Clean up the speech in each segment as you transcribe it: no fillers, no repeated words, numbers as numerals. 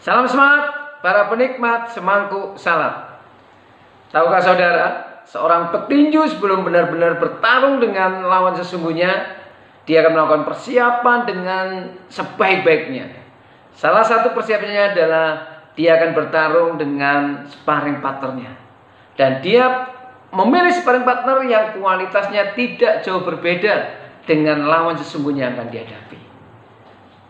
Salam semangat para penikmat semangkuk salad. Tahukah saudara, seorang petinju sebelum benar-benar bertarung dengan lawan sesungguhnya, dia akan melakukan persiapan dengan sebaik-baiknya. Salah satu persiapannya adalah dia akan bertarung dengan sparring partnernya. Dan dia memilih sparring partner yang kualitasnya tidak jauh berbeda dengan lawan sesungguhnya yang akan dihadapi.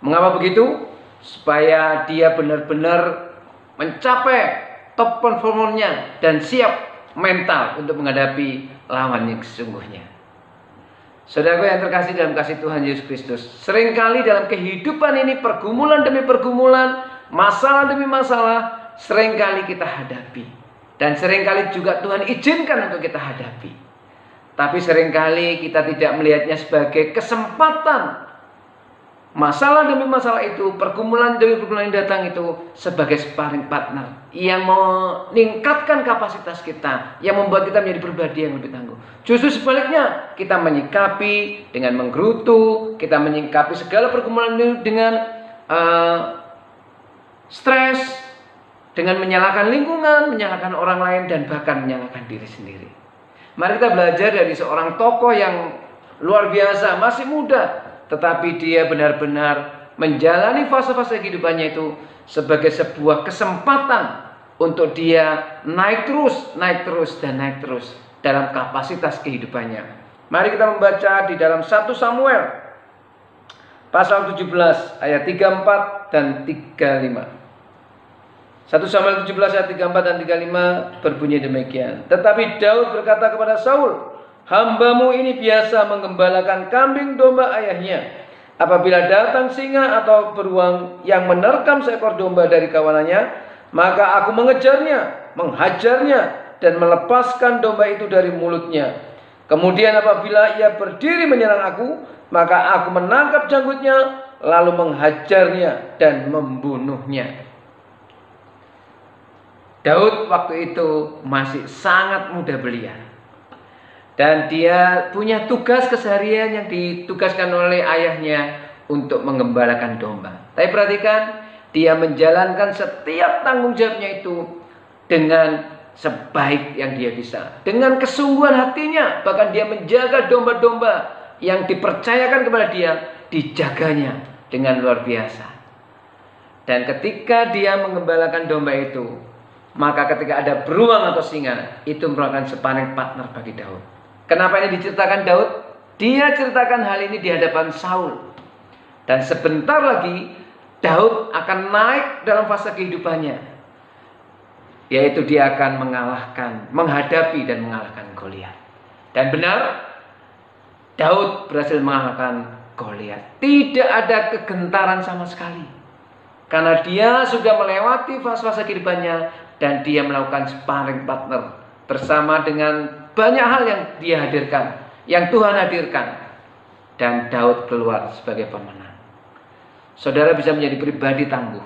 Mengapa begitu? Supaya dia benar-benar mencapai top performanya dan siap mental untuk menghadapi lawan yang sesungguhnya. Saudaraku yang terkasih dalam kasih Tuhan Yesus Kristus, seringkali dalam kehidupan ini pergumulan demi pergumulan, masalah demi masalah, seringkali kita hadapi. Dan seringkali juga Tuhan izinkan untuk kita hadapi. Tapi seringkali kita tidak melihatnya sebagai kesempatan. Masalah demi masalah itu, pergumulan demi pergumulan yang datang itu sebagai sparring partner yang meningkatkan kapasitas kita, yang membuat kita menjadi pribadi yang lebih tangguh. Justru sebaliknya, kita menyikapi dengan menggerutu, kita menyikapi segala pergumulan dengan stres, dengan menyalahkan lingkungan, menyalahkan orang lain, dan bahkan menyalahkan diri sendiri. Mari kita belajar dari seorang tokoh yang luar biasa, masih muda, tetapi dia benar-benar menjalani fase-fase kehidupannya itu sebagai sebuah kesempatan untuk dia naik terus dalam kapasitas kehidupannya. Mari kita membaca di dalam 1 Samuel pasal 17 ayat 34 dan 35. 1 Samuel 17 ayat 34 dan 35 berbunyi demikian. Tetapi Daud berkata kepada Saul, "Hambamu ini biasa menggembalakan kambing domba ayahnya. Apabila datang singa atau beruang yang menerkam seekor domba dari kawanannya, maka aku mengejarnya, menghajarnya, dan melepaskan domba itu dari mulutnya. Kemudian apabila ia berdiri menyerang aku, maka aku menangkap janggutnya, lalu menghajarnya dan membunuhnya." Daud waktu itu masih sangat muda belia. Dan dia punya tugas keseharian yang ditugaskan oleh ayahnya untuk menggembalakan domba. Tapi perhatikan, dia menjalankan setiap tanggung jawabnya itu dengan sebaik yang dia bisa. Dengan kesungguhan hatinya, bahkan dia menjaga domba-domba yang dipercayakan kepada dia, dijaganya dengan luar biasa. Dan ketika dia menggembalakan domba itu, maka ketika ada beruang atau singa, itu merupakan sparring partner bagi Daud. Kenapa ini diceritakan Daud? Dia ceritakan hal ini di hadapan Saul. Dan sebentar lagi Daud akan naik dalam fase kehidupannya, yaitu dia akan menghadapi dan mengalahkan Goliat. Dan benar, Daud berhasil mengalahkan Goliat. Tidak ada kegentaran sama sekali, karena dia sudah melewati fase-fase kehidupannya dan dia melakukan sparring partner bersama dengan banyak hal yang dia hadirkan, yang Tuhan hadirkan, dan Daud keluar sebagai pemenang. Saudara bisa menjadi pribadi tangguh.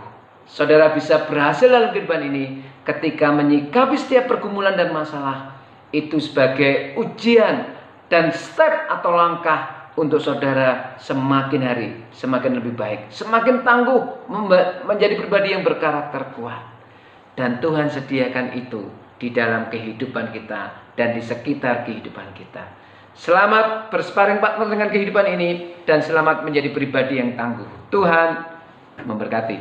Saudara bisa berhasil dalam kehidupan ini ketika menyikapi setiap pergumulan dan masalah itu sebagai ujian dan step atau langkah untuk saudara semakin hari semakin lebih baik, semakin tangguh, menjadi pribadi yang berkarakter kuat. Dan Tuhan sediakan itu di dalam kehidupan kita dan di sekitar kehidupan kita. Selamat bersparing partner dengan kehidupan ini, dan selamat menjadi pribadi yang tangguh. Tuhan memberkati.